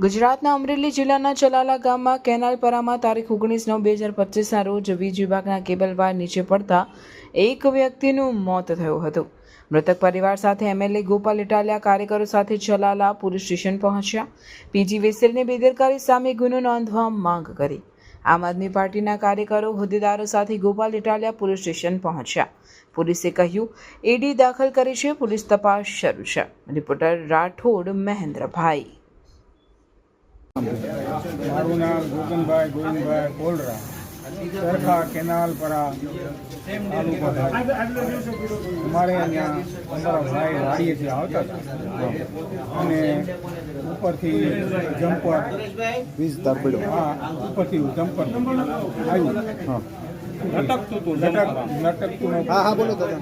ગુજરાતના અમરેલી જિલ્લાના ચલાલા ગામમાં કેનાલપરામાં તારીખ 19/9/2025ના રોજ વીજ વિભાગના કેબલ વાયર નીચે પડતા એક વ્યક્તિનું મોત થયું હતું। મૃતક પરિવાર સાથે એમએલએ ગોપાલ ઇટાલિયા કાર્યકરો સાથે ચલાલા પોલીસ સ્ટેશન પહોંચ્યા। પીજીવીસીએલની બેદરકારી સામે ગુનો નોંધવા માંગ કરી। આમ આદમી પાર્ટીના કાર્યકરો હોદ્દેદારો સાથે ગોપાલ ઇટાલિયા પોલીસ સ્ટેશન પહોંચ્યા। પોલીસે કહ્યું એડી દાખલ કરી છે, પોલીસ તપાસ શરૂ છે। રિપોર્ટર રાઠોડ મહેન્દ્રભાઈ। મારું નામ ગોગનભાઈ ગોવિંદભાઈ પોલરા, ચરખા કેનાલપરા તાલુકો થાય। અમારે અહીંયા અમારા ભાઈ વાડીએથી આવતા હતા અને ઉપરથી જમ્પર વીજ તાર પડ્યો। હા, ઉપરથી જમ્પર આવ્યું। હા, લટકતું હા હા બોલો દાદા।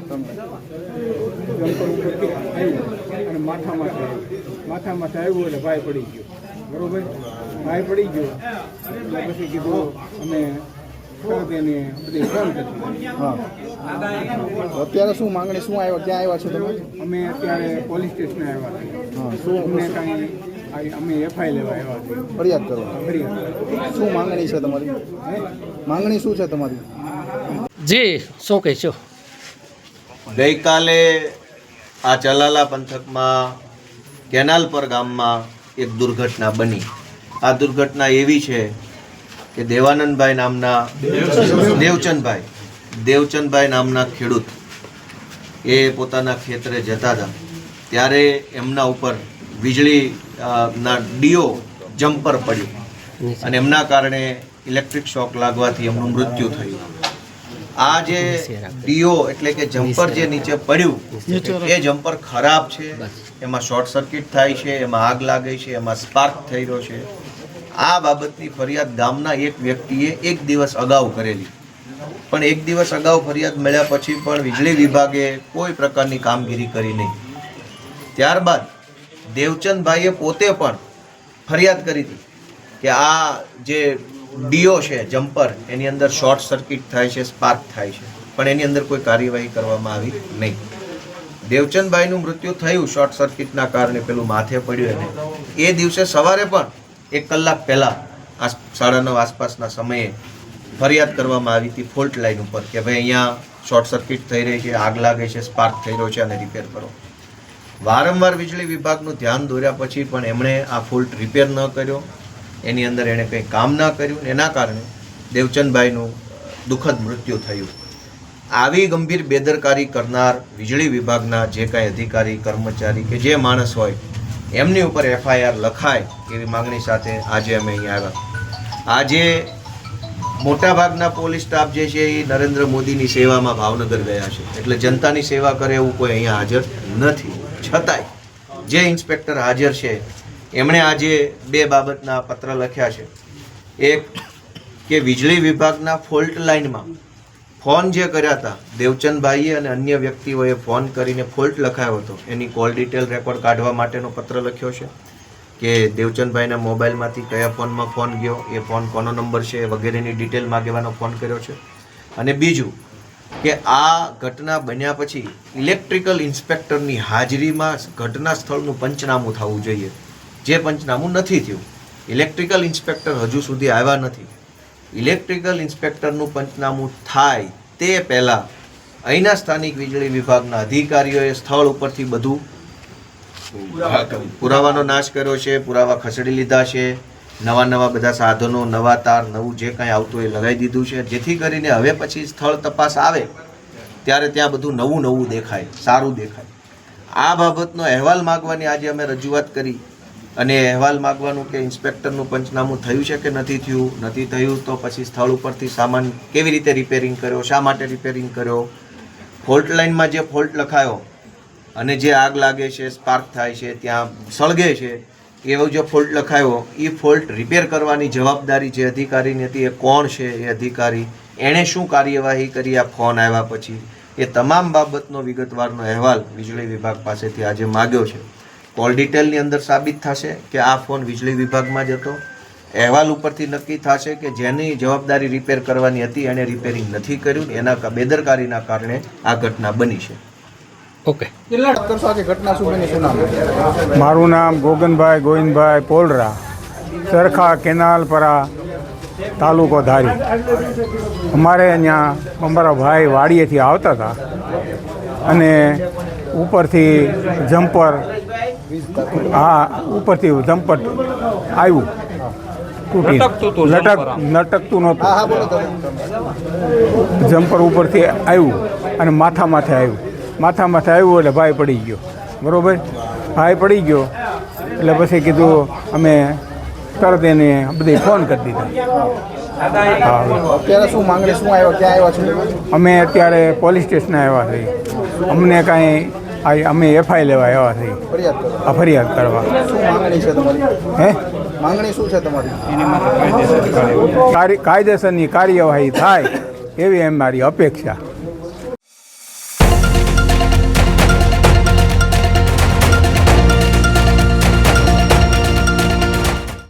જમ્પર ઉપરથી આવ્યું અને માથામાં આવ્યું એટલે ભાઈ પડી ગયો। બરોબર, ભાઈ પડી ગયો એટલે પછી કીધું અમે તરત એને બધી ફોન કરી। હા, અત્યારે શું માંગણી, શું આવ્યા, ક્યાં આવ્યા છો તમે? અમે અત્યારે પોલીસ સ્ટેશને આવ્યા છીએ। હા, શું અમને કાંઈ અમે એફઆઈ લેવા આવ્યા છીએ, ફરિયાદ કરવા। ફરિયાદ શું માંગણી છે તમારી? માંગણી શું છે તમારી? જી, શું કહીશું? ગઈકાલે આ ચલાલા પંથકમાં કેનાલપર ગામમાં એક દુર્ઘટના બની। આ દુર્ઘટના એવી છે કે દેવાનંદભાઈ નામના દેવચંદભાઈ નામના ખેડૂત એ પોતાના ખેતરે જતા હતા, ત્યારે એમના ઉપર વીજળી ના ડીઓ જમ્પર પડ્યું અને એમના કારણે ઇલેક્ટ્રિક શોક લાગવાથી એમનું મૃત્યુ થયું। આ જે ડીઓ એટલે કે જમ્પર જે નીચે પડ્યું એ જમ્પર ખરાબ છે, એમાં શોર્ટ સર્કિટ થાય છે, એમાં આગ લાગે છે, એમાં સ્પાર્ક થઈ રહ્યો છે। આ બાબતની ફરિયાદ ગામના એક વ્યક્તિએ એક દિવસ અગાઉ કરેલી, પણ એક દિવસ અગાઉ ફરિયાદ મળ્યા પછી પણ વીજળી વિભાગે કોઈ પ્રકારની કામગીરી કરી નહીં। ત્યારબાદ દેવચંદભાઈએ પોતે પણ ફરિયાદ કરી હતી કે આ જે ડીઓ છે જમ્પર, એની અંદર શોર્ટ સર્કિટ થાય છે, સ્પાર્ક થાય છે, પણ એની અંદર કોઈ કાર્યવાહી કરવામાં આવી નહીં। દેવચંદભાઈનું મૃત્યુ થયું શોર્ટ સર્કિટના કારણે, પેલું માથે પડ્યું એને। એ દિવસે સવારે પણ 1 કલાક પહેલાં 9:30 આસપાસના સમયે ફરિયાદ કરવામાં આવી હતી ફોલ્ટ લાઈન ઉપર કે ભાઈ અહીંયા શોર્ટ સર્કિટ થઈ રહી છે, આગ લાગે છે, સ્પાર્ક થઈ રહ્યો છે અને રિપેર કરો। વારંવાર વીજળી વિભાગનું ધ્યાન દોર્યા પછી પણ એમણે આ ફોલ્ટ રિપેર ન કર્યો, એની અંદર એણે કંઈ કામ ના કર્યું, એના કારણે દેવચંદભાઈનું દુઃખદ મૃત્યુ થયું। આવી ગંભીર બેદરકારી કરનાર વીજળી વિભાગના જે કાંઈ અધિકારી કર્મચારી કે જે માણસ હોય એમની ઉપર એફઆઈઆર લખાય એવી માંગણી સાથે આજે અમે અહીંયા આવ્યા। આજે મોટાભાગના પોલીસ સ્ટાફ જે છે એ નરેન્દ્ર મોદીની સેવામાં ભાવનગર ગયા છે, એટલે જનતાની સેવા કરે એવું કોઈ અહીંયા હાજર નથી। છતાંય જે ઇન્સ્પેક્ટર હાજર છે એમણે આજે 2 બાબતના પત્ર લખ્યા છે। એક કે વીજળી વિભાગના ફોલ્ટ લાઇનમાં ફોન જે કર્યા હતા દેવચંદભાઈએ અને અન્ય વ્યક્તિઓએ ફોન કરીને ફોલ્ટ લખાયો હતો, એની કોલ ડિટેલ રેકોર્ડ કાઢવા માટેનો પત્ર લખ્યો છે કે દેવચંદભાઈના મોબાઈલમાંથી કયા ફોનમાં ફોન ગયો, એ ફોન કોનો નંબર છે વગેરેની ડિટેલ માગવાનો ફોન કર્યો છે। અને બીજું કે આ ઘટના બન્યા પછી ઇલેક્ટ્રિકલ ઇન્સ્પેક્ટરની હાજરીમાં ઘટના સ્થળનું પંચનામું થવું જોઈએ, જે પંચનામું નથી થયું। ઇલેક્ટ્રિકલ ઇન્સ્પેક્ટર હજુ સુધી આવ્યા નથી। ઇલેક્ટ્રિકલ ઇન્સ્પેક્ટરનું પંચનામું થાય તે પહેલાં અહીંના સ્થાનિક વીજળી વિભાગના અધિકારીઓએ સ્થળ ઉપરથી બધું પુરાવાનો નાશ કર્યો છે, પુરાવા ખસેડી લીધા છે, નવા બધા સાધનો, નવા તાર, નવું જે કાંઈ આવતું એ લગાવી દીધું છે, જેથી કરીને હવે પછી સ્થળ તપાસ આવે ત્યારે ત્યાં બધું નવું દેખાય, સારું દેખાય। આ બાબતનો અહેવાલ માગવાની આજે અમે રજૂઆત કરી અને અહેવાલ માગવાનું કે ઇન્સ્પેક્ટરનું પંચનામું થયું છે કે નથી થયું, નથી થયું તો પછી સ્થળ ઉપરથી સામાન કેવી રીતે રિપેરિંગ કર્યો, શા માટે રિપેરિંગ કર્યો, ફોલ્ટ લાઇનમાં જે ફોલ્ટ લખાયો અને જે આગ લાગે છે, સ્પાર્ક થાય છે, ત્યાં સળગે છે, એવો જે ફોલ્ટ લખાયો એ ફોલ્ટ રિપેર કરવાની જવાબદારી જે અધિકારીની હતી એ કોણ છે, એ અધિકારી એણે શું કાર્યવાહી કરી આ ફોન આવ્યા પછી, એ તમામ બાબતનો વિગતવારનો અહેવાલ વીજળી વિભાગ પાસેથી આજે માગ્યો છે। કોલ ડિટેલની અંદર સાબિત થશે કે આ ફોન વીજળી વિભાગમાં જ હતો। અહેવાલ ઉપરથી નક્કી થશે કે જેની જવાબદારી રિપેર કરવાની હતી એણે રિપેરિંગ નથી કર્યું, એના બેદરકારીના કારણે આ ઘટના બની છે। ઓકે, મારું નામ ગોગનભાઈ ગોવિંદભાઈ પોલરા, ચરખા કેનાલપરા તાલુકો ધારી. અમારે અહીંયા અમારા ભાઈ વાડીએથી આવતા હતા અને ઉપરથી જમ્પર ઉપરથી જમ્પર આવ્યું તૂટી લટકતું નહોતું. જમ્પર ઉપરથી આવ્યું અને માથા માથે આવ્યું એટલે ભાઈ પડી ગયો. બરાબર, ભાઈ પડી ગયો એટલે પછી કીધું અમે તરત એને બધી ફોન કરી દીધા. અત્યારે શું માંગણી શું આવ્યો ક્યાં આવ્યા છે? અમે અત્યારે પોલીસ સ્ટેશન આવ્યા છીએ. અમને કાંઈ અમે એફઆઈ લેવા આવ્યા છીએ. ફરિયાદ કરો. આ ફરિયાદ કરવા. શું માંગણી છે તમારી? હે, માંગણી શું છે તમારી? કાયદેસરની કાર્યવાહી થાય એવી અમારી અપેક્ષા.